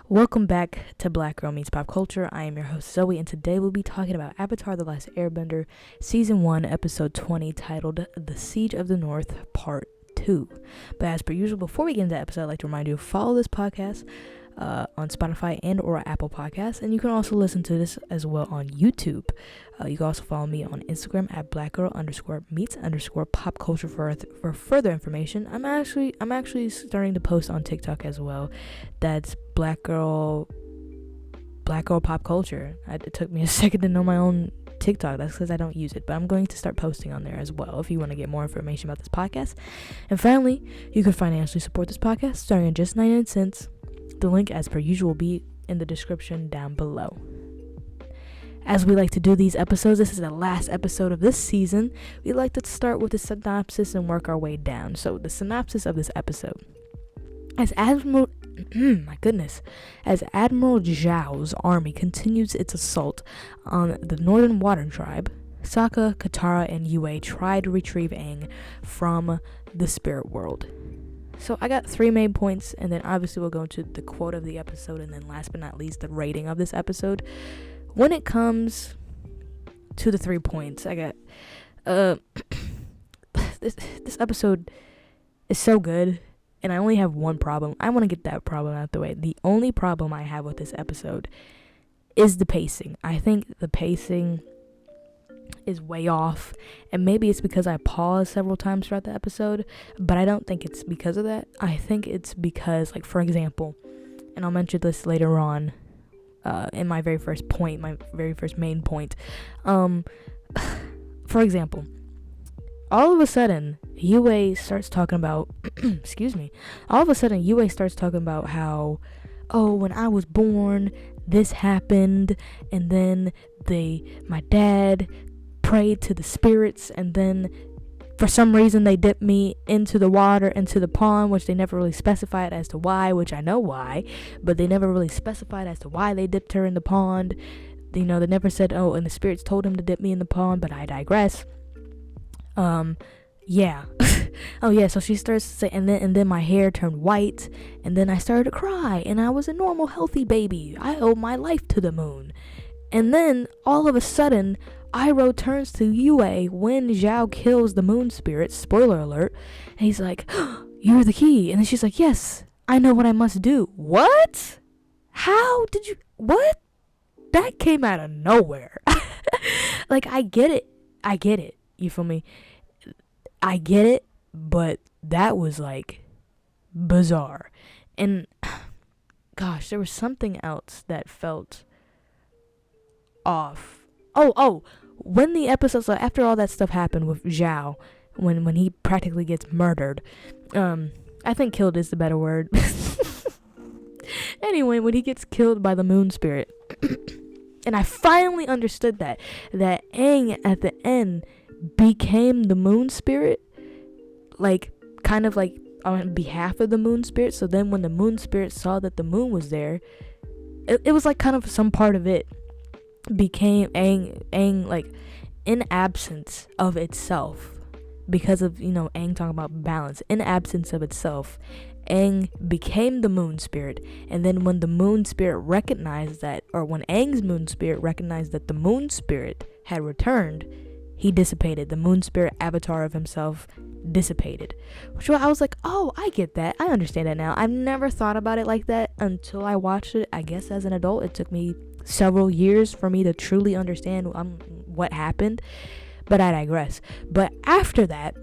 Welcome back to Black Girl Meets Pop Culture. I am your host Zoe, and today we'll be talking about Avatar: The Last Airbender, Season 1, Episode 20, titled The Siege of the North, Part 2. But as per usual, before we get into the episode, I'd like to remind you to follow this podcast on Spotify and or Apple Podcasts, and you can also listen to this as well on YouTube. You can also follow me on Instagram at blackgirl_meets_popculture for further information. I'm actually starting to post on TikTok as well. That's blackgirlpopculture. It took me a second to know my own TikTok. That's because I don't use it, but I'm going to start posting on there as well if you want to get more information about this podcast. And finally, you can financially support this podcast starting at just 99 cents. The link, as per usual, will be in the description down below. As we like to do these episodes, this is the last episode of this season. We like to start with the synopsis and work our way down. So the synopsis of this episode. As Admiral Zhao's army continues its assault on the Northern Water Tribe, Sokka, Katara, and Yue try to retrieve Aang from the spirit world. So I got 3 main points, and then obviously we'll go into the quote of the episode, and then last but not least, the rating of this episode. When it comes to the 3 points, I got this episode is so good, and I only have one problem. I want to get that problem out the way. The only problem I have with this episode is the pacing. I think the pacing is way off, and maybe it's because I paused several times throughout the episode, but I don't think it's because of that. I think it's because, like, for example, and I'll mention this later on in my very first main point. For example, all of a sudden, Yue starts talking about, how, when I was born, this happened, and then my dad prayed to the spirits, and then for some reason they dipped me into the water, into the pond, which they never really specified as to why, which I know why, but they never really specified as to why they dipped her in the pond. They never said, and the spirits told him to dip me in the pond, but I digress. Yeah. Oh yeah, so she starts to say, and then my hair turned white, and then I started to cry, and I was a normal, healthy baby. I owe my life to the moon. And then, all of a sudden, Iroh turns to Yue when Zhao kills the moon spirit, spoiler alert, and he's like, "You're the key." And then she's like, "Yes, I know what I must do." What? How did you, what? That came out of nowhere. Like, I get it, you feel me? I get it, but that was, like, bizarre. And, gosh, there was something else that felt off. When the episodes, after all that stuff happened with Zhao, when he practically gets murdered, I think killed is the better word. Anyway, when he gets killed by the moon spirit, and I finally understood that Aang at the end became the moon spirit, like, kind of like on behalf of the moon spirit. So then when the moon spirit saw that the moon was there, it was like kind of some part of it became Aang, like, in absence of itself, because of, Aang talking about balance. In absence of itself, Aang became the moon spirit, and then when the moon spirit recognized that, or when Aang's moon spirit recognized that the moon spirit had returned, he dissipated. The moon spirit avatar of himself dissipated. So I was like, oh, I get that. I understand that now. I've never thought about it like that until I watched it, I guess, as an adult. It took me several years for me to truly understand what happened, but I digress. But after that,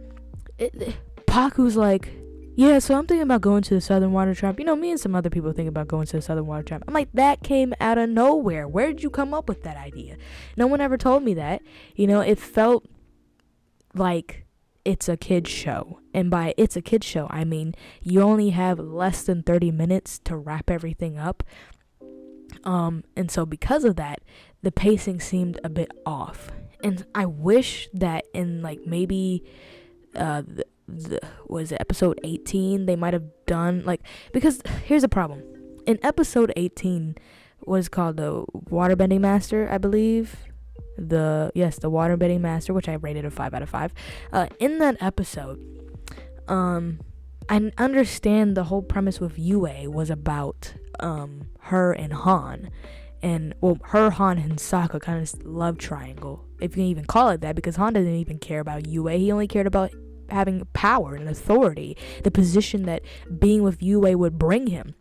Paku's like, yeah, so I'm thinking about going to the Southern Water Tribe. Me and some other people think about going to the Southern Water Tribe. I'm like, that came out of nowhere. Where did you come up with that idea? No one ever told me that. It felt like it's a kid's show. And by it's a kid's show, I mean you only have less than 30 minutes to wrap everything up. And so because of that, the pacing seemed a bit off. And I wish that in, like, maybe was it episode 18, they might have done, like, because here's the problem. In episode 18 was called the Waterbending Master, I believe. The Waterbending Master, which I rated a 5 out of 5. In that episode, I understand the whole premise with Yue was about her and Han, and well, her, Han, and Sokka kind of love triangle, if you can even call it that, because Han didn't even care about Yue. He only cared about having power and authority, the position that being with Yue would bring him.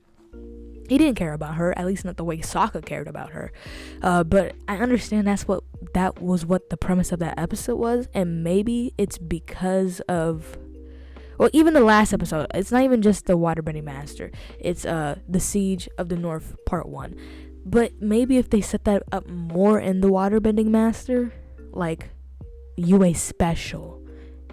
He didn't care about her, at least not the way Sokka cared about her. But I understand that was what the premise of that episode was, and maybe it's because of, well, even the last episode, it's not even just the Waterbending Master. It's the Siege of the North Part 1. But maybe if they set that up more in the Waterbending Master, like UA special,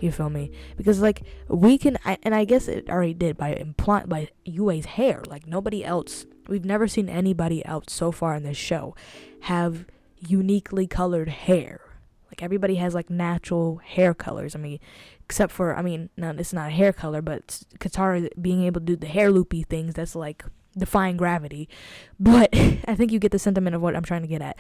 you feel me? Because like we can, and I guess it already did by UA's hair. Like nobody else, we've never seen anybody else so far in this show have uniquely colored hair. Like everybody has like natural hair colors. I mean, except for, no, it's not a hair color, but Katara being able to do the hair loopy things, that's like defying gravity. But I think you get the sentiment of what I'm trying to get at.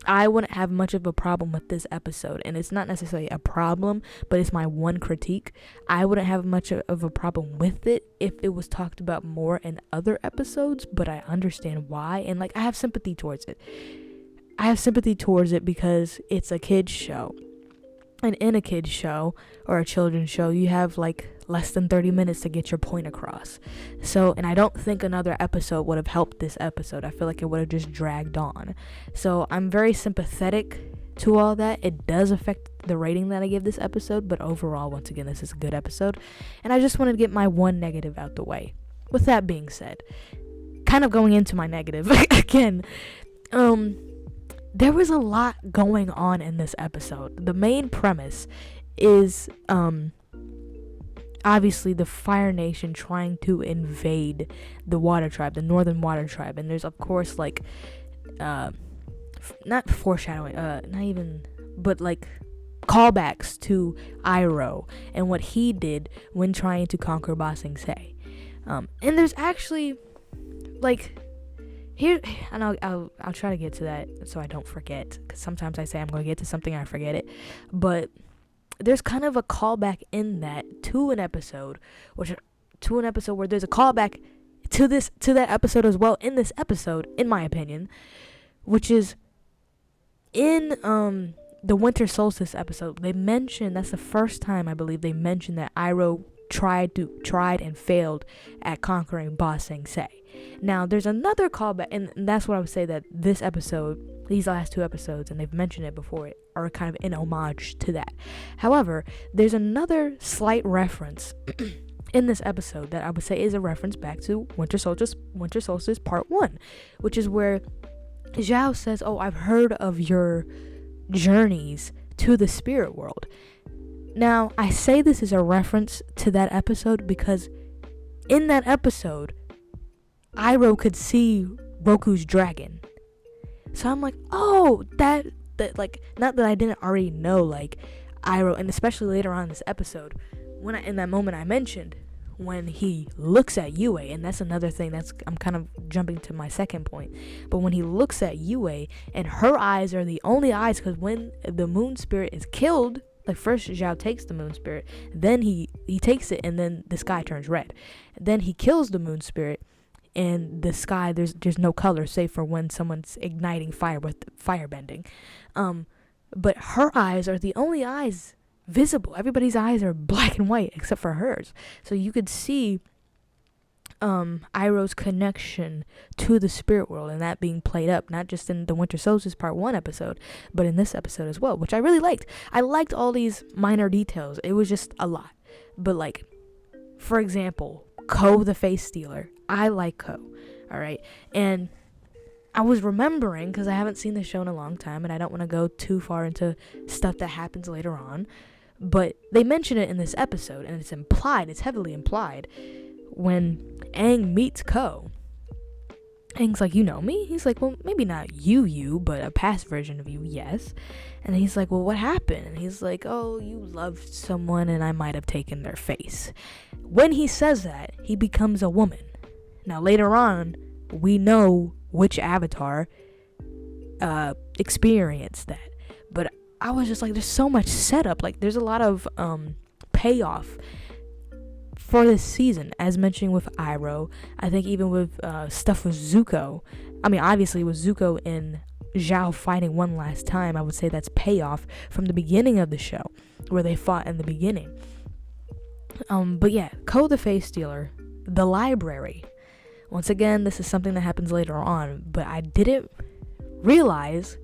I wouldn't have much of a problem with this episode, and it's not necessarily a problem, but it's my one critique. I wouldn't have much of a problem with it if it was talked about more in other episodes, but I understand why, and like I have sympathy towards it. I have sympathy towards it because it's a kid's show. And in a kid's show or a children's show, you have like less than 30 minutes to get your point across. So, and I don't think another episode would have helped this episode. I feel like it would have just dragged on. So I'm very sympathetic to all that. It does affect the rating that I give this episode, but overall, once again, this is a good episode. And I just wanted to get my one negative out the way. With that being said, kind of going into my negative again, there was a lot going on in this episode. The main premise is obviously the Fire Nation trying to invade the Water Tribe, the Northern Water Tribe. And there's of course like not foreshadowing, not even, but like callbacks to Iroh and what he did when trying to conquer Ba Sing Se. And there's actually like here, and I'll try to get to that so I don't forget, because sometimes I say I'm going to get to something and I forget it, but there's kind of a callback in that to an episode where there's a callback to that episode as well in this episode, in my opinion, which is in the Winter Solstice episode. They mentioned, that's the first time I believe they mentioned that Iroh tried and failed at conquering Ba Sing Se. Now there's another callback, and that's what I would say, that this episode, these last two episodes, and they've mentioned it before, are kind of an homage to that. However, there's another slight reference in this episode that I would say is a reference back to Winter Solstice Part 1, which is where Zhao says, "Oh, I've heard of your journeys to the spirit world." Now, I say this is a reference to that episode because in that episode, Iroh could see Roku's dragon. So I'm like, oh, that like, not that I didn't already know, like, Iroh, and especially later on in this episode, in that moment I mentioned, when he looks at Yue, and that's another thing I'm kind of jumping to my second point, but when he looks at Yue, and her eyes are the only eyes, because when the moon spirit is killed, like first Zhao takes the moon spirit, then he takes it, and then the sky turns red. Then he kills the moon spirit, and the sky, there's no color save for when someone's igniting fire with fire bending. But her eyes are the only eyes visible. Everybody's eyes are black and white except for hers. So you could see Iroh's connection to the spirit world, and that being played up not just in the Winter Solstice Part 1 episode, but in this episode as well, which I really liked. I liked all these minor details. It was just a lot. But like, for example, Ko the Face Stealer. I like Ko, alright? And I was remembering, because I haven't seen the show in a long time, and I don't want to go too far into stuff that happens later on, but they mention it in this episode, and it's heavily implied, when Aang meets Ko. Aang's like, "You know me?" He's like, "Well, maybe not you, but a past version of you, yes." And he's like, "Well, what happened?" And he's like, "Oh, you loved someone and I might have taken their face." When he says that, he becomes a woman. Now, later on, we know which avatar experienced that. But I was just like, there's so much setup. Like, there's a lot of payoff for this season, as mentioned with Iroh. I think even with stuff with Zuko. I mean, obviously with Zuko and Zhao fighting one last time, I would say that's payoff from the beginning of the show, where they fought in the beginning. But yeah, Ko the Face Stealer, the library. Once again, this is something that happens later on, but I didn't realize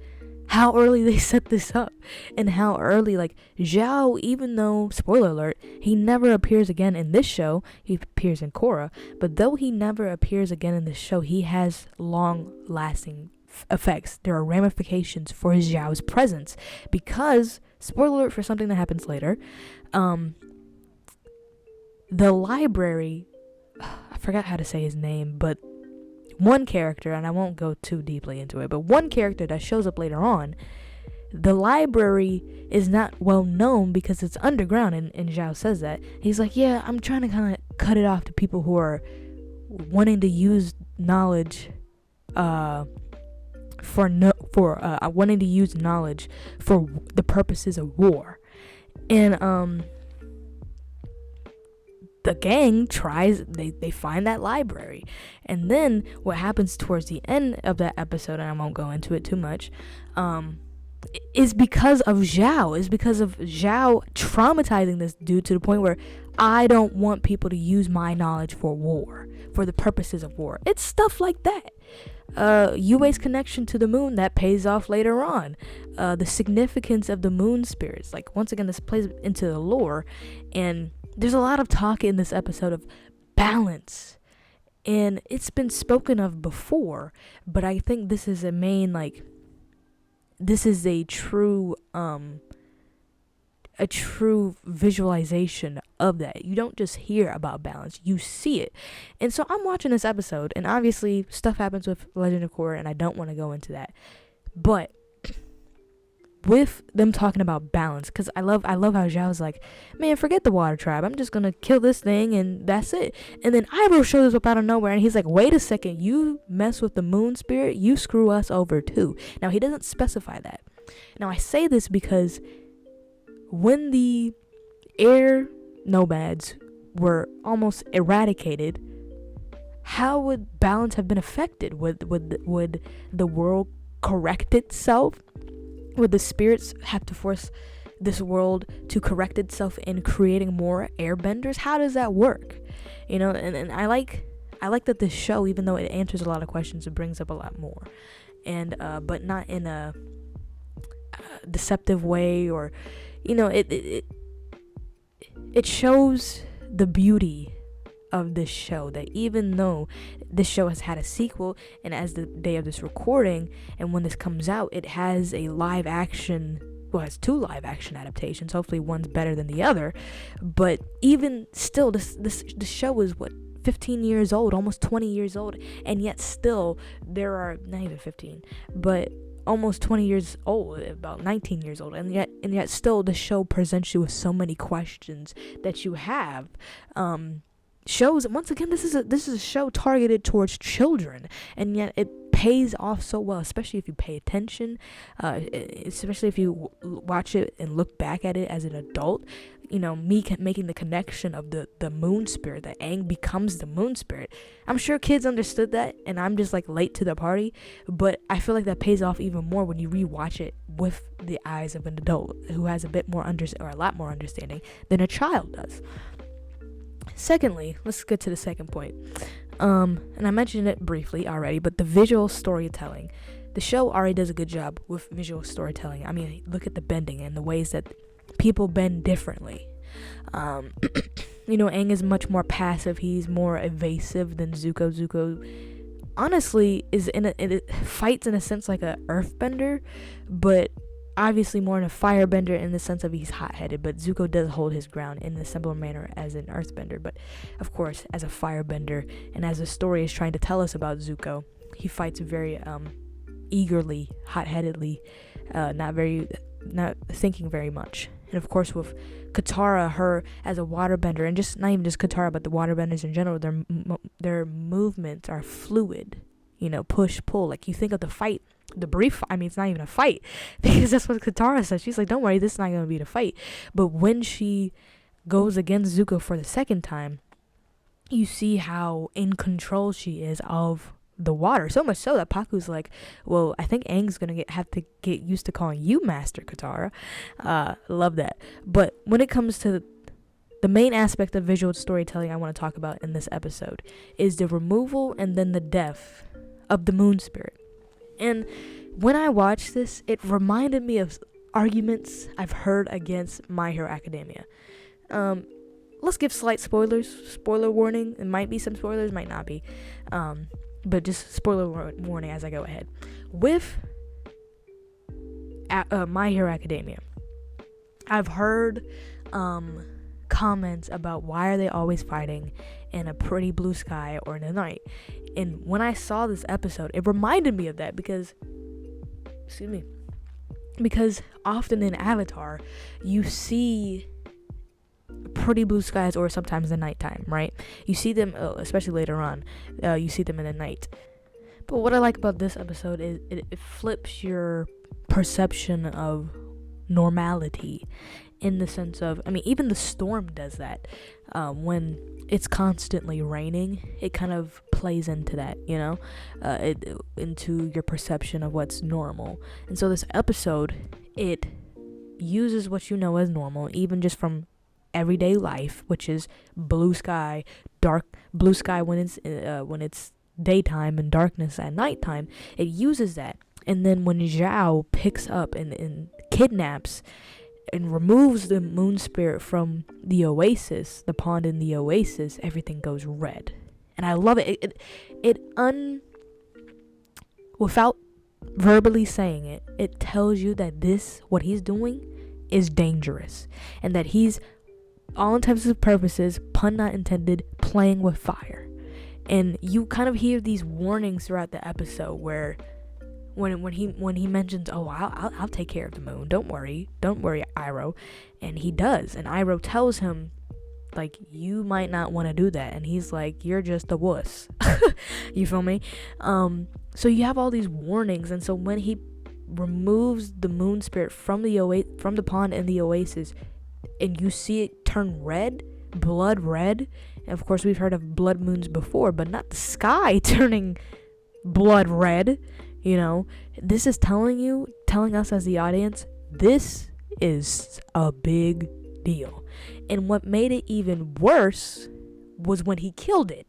how early they set this up, and how early, like, Zhao, even though, spoiler alert, he never appears again in this show, he appears in Korra, but though he never appears again in this show, he has long-lasting effects. There are ramifications for Zhao's presence, because, spoiler alert for something that happens later, the library, I forgot how to say his name, but one character, and I won't go too deeply into it, but one character that shows up later on, the library is not well known because it's underground, and Zhao says that. He's like, yeah, I'm trying to kind of cut it off to people who are wanting to use knowledge wanting to use knowledge for the purposes of war. And the gang tries, they find that library, and then what happens towards the end of that episode, and I won't go into it too much, is because of Zhao, traumatizing this dude to the point where I don't want people to use my knowledge for war, for the purposes of war. It's stuff like that. Yue's connection to the moon, that pays off later on. The significance of the moon spirits, like, once again, this plays into the lore, and there's a lot of talk in this episode of balance, and it's been spoken of before, but I think this is this is a true visualization of that. You don't just hear about balance, you see it. And so I'm watching this episode, and obviously stuff happens with Legend of Korra, and I don't want to go into that, but with them talking about balance, because I love how Zhao's like, man, forget the water tribe, I'm just gonna kill this thing and that's it. And then Iroh shows up out of nowhere, and he's like, wait a second, you mess with the moon spirit, you screw us over too. Now, he doesn't specify that. Now, I say this because when the air nomads were almost eradicated, how would balance have been affected? Would the world correct itself? Would the spirits have to force this world to correct itself in creating more airbenders? How does that work? You know, and I like that this show, even though it answers a lot of questions, it brings up a lot more, and but not in a deceptive way, or, you know, it shows the beauty of this show, that even though this show has had a sequel, and as the day of this recording and when this comes out, it has a live action, well, it has 2 live action adaptations, hopefully one's better than the other, but even still, this show is 15 years old, almost 20 years old, and yet still there are, not even 15, but almost 20 years old, about 19 years old, and yet still the show presents you with so many questions that you have. Shows, once again, this is a show targeted towards children, and yet it pays off so well, especially if you pay attention, especially if you watch it and look back at it as an adult. You know, me making the connection of the moon spirit, that Aang becomes the moon spirit. I'm sure kids understood that, and I'm just like late to the party, but I feel like that pays off even more when you rewatch it with the eyes of an adult who has a lot more understanding than a child does. Secondly, let's get to the second point. And I mentioned it briefly already, but the visual storytelling. The show already does a good job with visual storytelling. I mean, look at the bending and the ways that people bend differently. You know, Aang is much more passive. He's more evasive than Zuko. Zuko, honestly, fights in a sense like a earthbender, but obviously more in a firebender in the sense of he's hot-headed, but Zuko does hold his ground in a similar manner as an earthbender. But of course, as a firebender, and as the story is trying to tell us about Zuko, he fights very eagerly, hot-headedly, not thinking very much. And of course, with Katara, her as a waterbender, and just not even just Katara, but the waterbenders in general, their movements are fluid. You know, push, pull. Like, you think of the fight, the brief, I mean, it's not even a fight, because that's what Katara says. She's like, don't worry, this is not going to be the fight. But when she goes against Zuko for the second time, you see how in control she is of the water. So much so that Paku's like, well, I think Aang's gonna have to get used to calling you Master Katara. Love that. But when it comes to the main aspect of visual storytelling I want to talk about in this episode is the removal and then the death of the moon spirit. And when I watched this, it reminded me of arguments I've heard against My Hero Academia. Let's give slight spoilers. Spoiler warning. It might be some spoilers, might not be. But just spoiler warning as I go ahead. With My Hero Academia, I've heard comments about why are they always fighting in a pretty blue sky or in the night. And when I saw this episode, it reminded me of that because often in Avatar, you see pretty blue skies or sometimes the nighttime, right? You see them, especially later on, you see them in the night. But what I like about this episode is it flips your perception of normality in the sense of, I mean, even the storm does that. When it's constantly raining, it kind of plays into that, you know, into your perception of what's normal. And so this episode, it uses what you know as normal, even just from everyday life, which is blue sky, dark blue sky when it's daytime and darkness at nighttime. It uses that, and then when Zhao picks up and kidnaps and removes the moon spirit from the oasis, the pond in the oasis, everything goes red. And I love it. Without verbally saying it, it tells you that what he's doing is dangerous. And that he's, all intents and purposes, pun not intended, playing with fire. And you kind of hear these warnings throughout the episode where when he mentions, oh, I'll take care of the moon, don't worry Iroh, and he does, and Iroh tells him, like, you might not want to do that, and he's like, you're just a wuss. You feel me? So you have all these warnings, and so when he removes the moon spirit from the pond in the oasis, and you see it turn red, blood red, and of course we've heard of blood moons before, but not the sky turning blood red. You know, this is telling us as the audience, this is a big deal. And what made it even worse was when he killed it.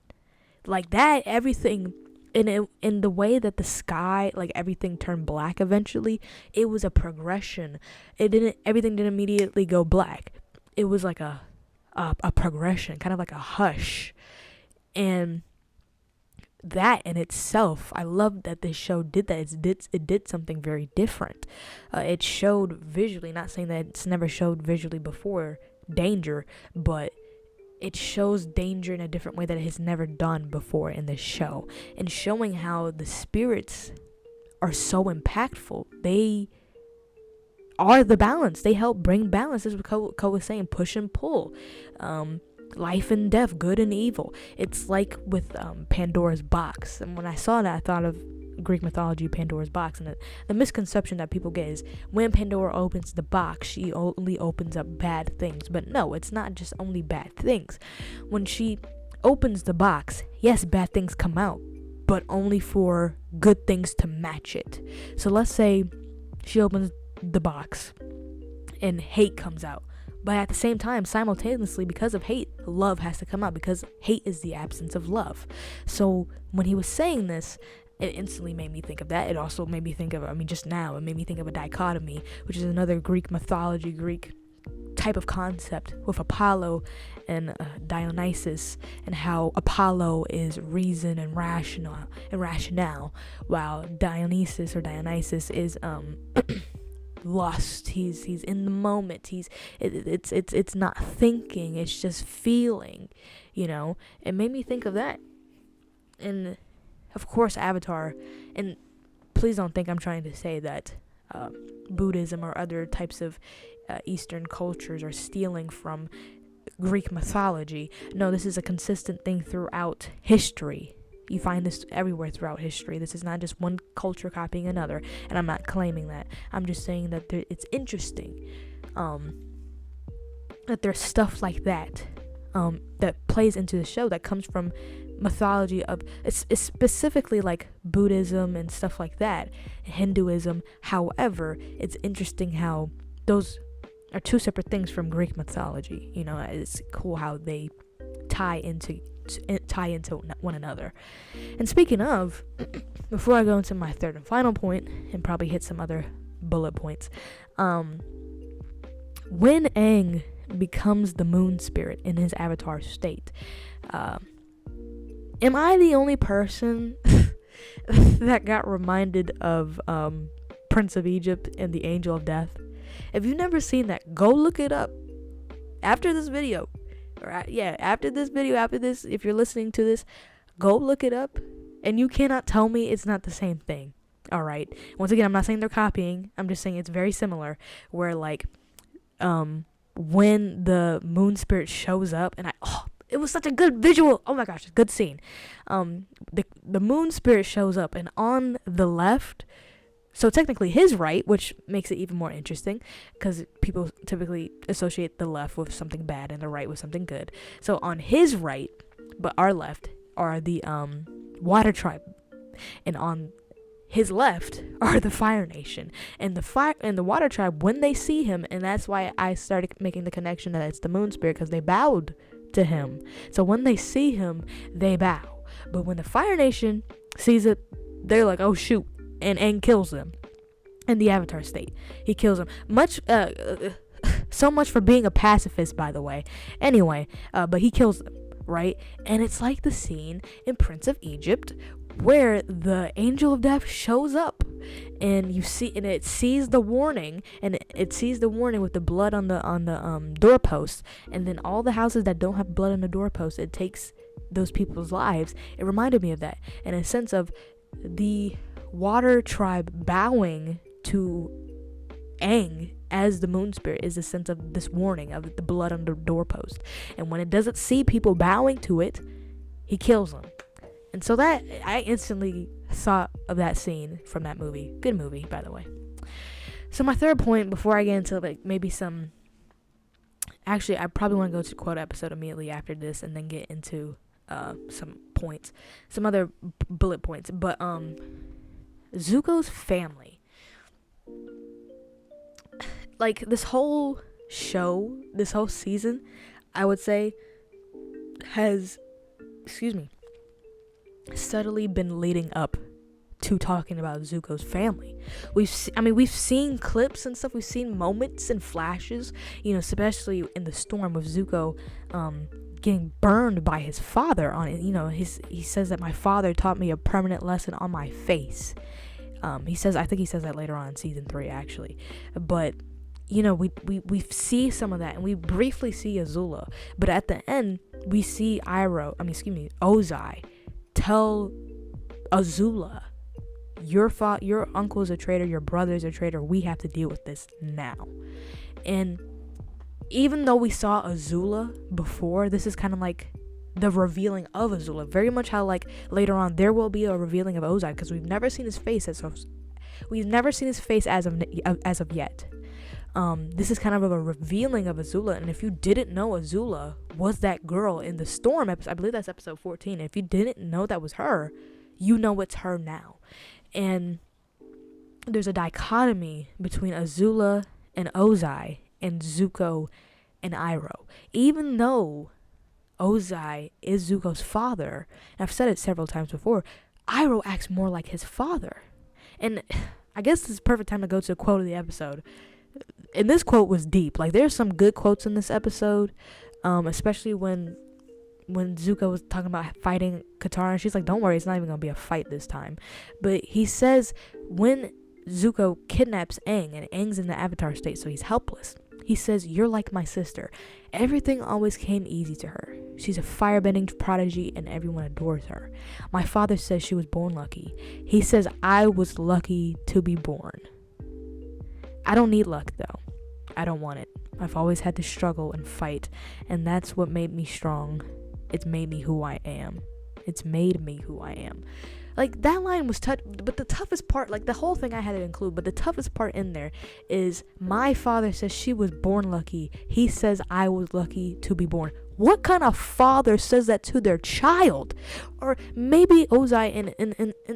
Like that, everything, in the way that the sky, like everything turned black eventually, it was a progression. Everything didn't immediately go black. It was like a progression, kind of like a hush. And that in itself, I love that this show did that. It did something very different. It showed visually, not saying that it's never showed visually before, danger, but it shows danger in a different way that it has never done before in this show. And showing how the spirits are so impactful. They are the balance. They help bring balance. This is what Ko was saying, push and pull. Life and death, good and evil. It's like with Pandora's box. And when I saw that, I thought of Greek mythology, Pandora's box. And the misconception that people get is when Pandora opens the box, she only opens up bad things. But no, it's not just only bad things. When she opens the box, yes, bad things come out, but only for good things to match it. So let's say she opens the box and hate comes out. But at the same time, simultaneously, because of hate, love has to come out, because hate is the absence of love. So when he was saying this, it instantly made me think of that. It also made me think of, just now, it made me think of a dichotomy, which is another Greek mythology, Greek type of concept with Apollo and Dionysus, and how Apollo is reason and rationale, while Dionysus is lust. He's in the moment. It's not thinking, it's just feeling, you know. It made me think of that. And of course Avatar, and please don't think I'm trying to say that Buddhism or other types of Eastern cultures are stealing from Greek mythology. No, this is a consistent thing throughout history. You find this everywhere throughout history. This is not just one culture copying another, and I'm not claiming that. I'm just saying that it's interesting that there's stuff like that that plays into the show that comes from mythology of it's specifically like Buddhism and stuff like that, Hinduism. However, it's interesting how those are two separate things from Greek mythology. It's cool how they tie into one another. And speaking of, before I go into my third and final point and probably hit some other bullet points, when Aang becomes the moon spirit in his avatar state, am I the only person that got reminded of Prince of Egypt and the Angel of Death? If you've never seen that, go look it up after this video. After this, if you're listening to this, go look it up, and you cannot tell me it's not the same thing. All right. Once again, I'm not saying they're copying. I'm just saying it's very similar. Where like, when the moon spirit shows up, and it was such a good visual. Oh my gosh, good scene. The moon spirit shows up, and on the left. So technically his right, which makes it even more interesting, because people typically associate the left with something bad and the right with something good. So on his right, but our left, are the Water Tribe, and on his left are the Fire Nation. And the Water Tribe, when they see him, and that's why I started making the connection that it's the Moon Spirit, because they bowed to him. So when they see him, they bow. But when the Fire Nation sees it, they're like, oh shoot. And Aang kills them in the Avatar state. He kills them. So much for being a pacifist, by the way. Anyway, but he kills them, right? And it's like the scene in Prince of Egypt where the Angel of Death shows up, and it sees the warning, and it sees the warning with the blood on the doorpost, and then all the houses that don't have blood on the doorpost, it takes those people's lives. It reminded me of that, in a sense of the Water Tribe bowing to Aang as the moon spirit is a sense of this warning of the blood on the doorpost. And when it doesn't see people bowing to it, he kills them. And so that I instantly thought of that scene from that movie. Good movie, by the way. So my third point, before I get into like maybe some, actually I probably want to go to the quote episode immediately after this and then get into some points, some other bullet points. But Zuko's family, like this whole show, this whole season, I would say has, subtly been leading up to talking about Zuko's family. We've seen clips and stuff, we've seen moments and flashes, especially in the storm with Zuko getting burned by his father on it. He says that my father taught me a permanent lesson on my face. I think he says that later on in season 3 actually. But we see some of that, and we briefly see Azula, but at the end we see Ozai tell Azula, your uncle is a traitor, your brother is a traitor, we have to deal with this now. And even though we saw Azula before, this is kind of like the revealing of Azula, very much how like later on there will be a revealing of Ozai, because we've never seen his face as of yet. This is kind of a revealing of Azula, and if you didn't know Azula was that girl in the storm episode, I believe that's episode 14, if you didn't know that was her, you know it's her now. And there's a dichotomy between Azula and Ozai and Zuko and Iroh. Even though Ozai is Zuko's father, and I've said it several times before, Iroh acts more like his father. And I guess this is the perfect time to go to the quote of the episode. And this quote was deep. Like, there's some good quotes in this episode, especially when Zuko was talking about fighting Katara, and she's like, don't worry, it's not even gonna be a fight this time. But he says when Zuko kidnaps Aang, and Aang's in the Avatar state, so he's helpless, he says, you're like my sister. Everything always came easy to her. She's a firebending prodigy and everyone adores her. My father says she was born lucky. He says I was lucky to be born. I don't need luck though. I don't want it. I've always had to struggle and fight, and that's what made me strong. It's made me who I am. It's made me who I am. Like, that line was but the toughest part, like the whole thing I had to include, but the toughest part in there is my father says she was born lucky. He says I was lucky to be born. What kind of father says that to their child? Or maybe Ozai,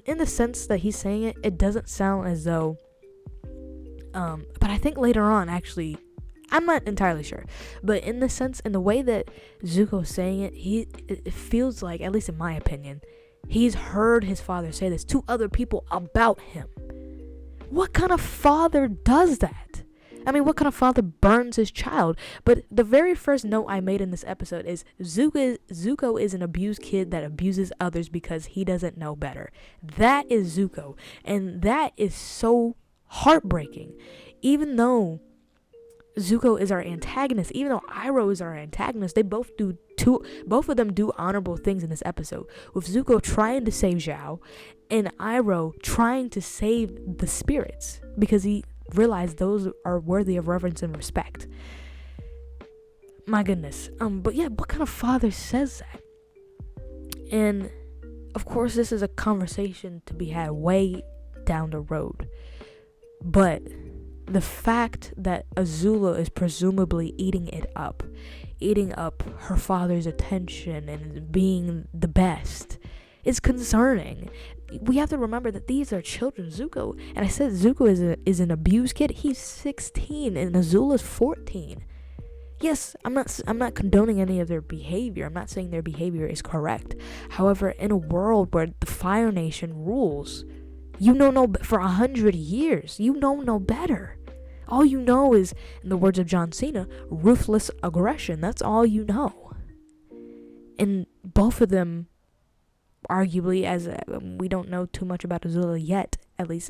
in the sense that he's saying it, it doesn't sound as though, but I think later on, actually, I'm not entirely sure, but in the sense, in the way that Zuko's saying it, it feels like, at least in my opinion, he's heard his father say this to other people about him. What kind of father does that? I mean, what kind of father burns his child? But the very first note I made in this episode is Zuko is an abused kid that abuses others because he doesn't know better. That is Zuko. And that is so heartbreaking. Even though Zuko is our antagonist, even though Iroh is our antagonist, they both of them do honorable things in this episode. With Zuko trying to save Zhao and Iroh trying to save the spirits because he realized those are worthy of reverence and respect. My goodness. But yeah, what kind of father says that? And of course, this is a conversation to be had way down the road. But the fact that Azula is presumably eating up her father's attention and being the best, is concerning. We have to remember that these are children. Zuko, and I said Zuko is an abused kid. He's 16 and Azula's 14. Yes, I'm not condoning any of their behavior. I'm not saying their behavior is correct. However, in a world where the Fire Nation rules, you know no for 100 years, you know no better. All you know is, in the words of John Cena, ruthless aggression. That's all you know. And both of them, arguably, as we don't know too much about Azula yet, at least,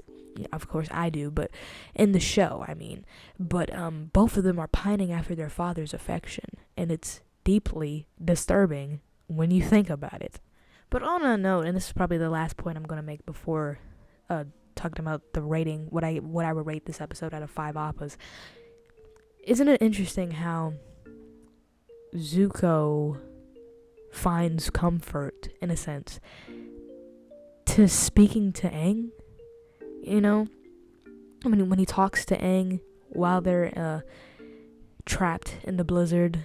of course I do, but in the show, I mean. But both of them are pining after their father's affection, and it's deeply disturbing when you think about it. But on a note, and this is probably the last point I'm going to make before talking about the rating, what I would rate this episode out of 5 appas. Isn't it interesting how Zuko finds comfort, in a sense, to speaking to Aang? You know, I mean, when he talks to Aang while they're trapped in the blizzard,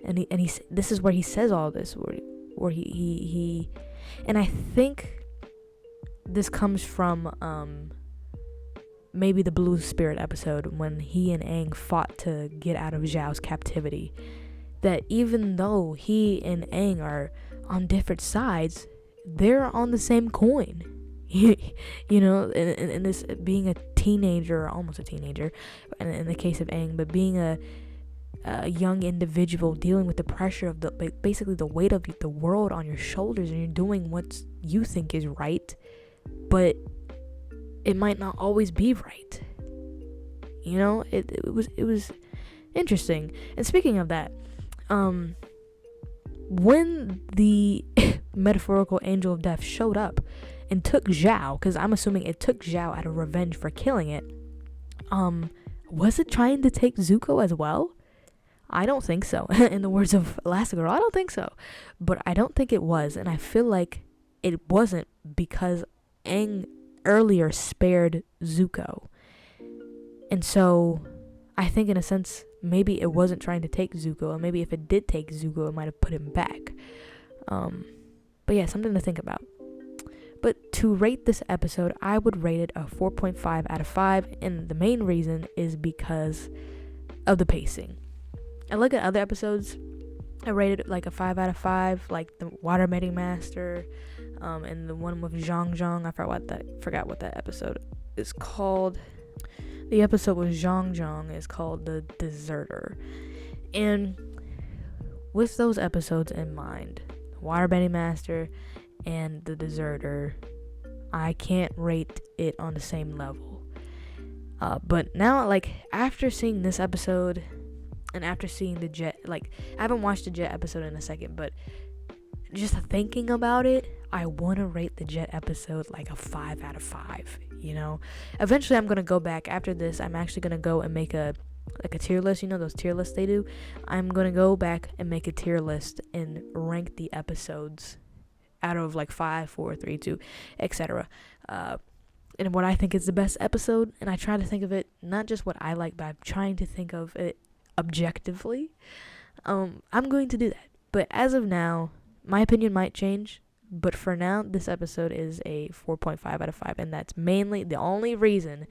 and he this is where he says all this, where he and I think this comes from maybe the Blue Spirit episode when he and Aang fought to get out of Zhao's captivity. That even though he and Aang are on different sides, they're on the same coin. You know, in this being a teenager, almost a teenager, in the case of Aang, but being a young individual dealing with the pressure of basically the weight of the world on your shoulders, and you're doing what you think is right, but it might not always be right. You know, it was interesting. And speaking of that, when the metaphorical angel of death showed up and took Zhao, because I'm assuming it took Zhao out of revenge for killing it, was it trying to take Zuko as well? I don't think so. In the words of Last Girl, I don't think so. But I don't think it was, and I feel like it wasn't because Aang earlier spared Zuko. And so I think in a sense maybe it wasn't trying to take Zuko, and maybe if it did take Zuko, it might have put him back. But yeah, something to think about. But to rate this episode, I would rate it a 4.5 out of 5, and the main reason is because of the pacing. I look at other episodes, I rated it like a 5 out of 5, like the Waterbending Master, and the one with Zhang Zhang. I forgot what that episode is called. The episode with Zhang Zhang is called The Deserter. And with those episodes in mind, Waterbending Master and The Deserter, I can't rate it on the same level. But now, like, after seeing this episode and after seeing the Jet, like, I haven't watched the Jet episode in a second, but just thinking about it, I want to rate the Jet episode like a 5 out of 5, you know? Eventually, I'm going to go back. After this, I'm actually going to go and make a tier list. You know those tier lists they do? I'm going to go back and make a tier list and rank the episodes out of like 5, 4, 3, 2, etc. And what I think is the best episode. And I try to think of it, not just what I like, but I'm trying to think of it objectively. I'm going to do that. But as of now, my opinion might change. But for now, this episode is a 4.5 out of 5. And that's mainly the only reason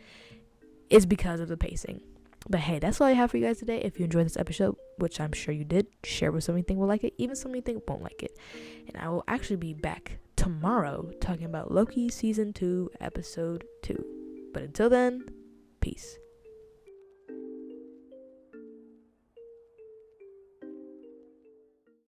is because of the pacing. But hey, that's all I have for you guys today. If you enjoyed this episode, which I'm sure you did, share with somebody you think will like it, even somebody you think won't like it. And I will actually be back tomorrow talking about Loki Season 2, Episode 2. But until then, peace.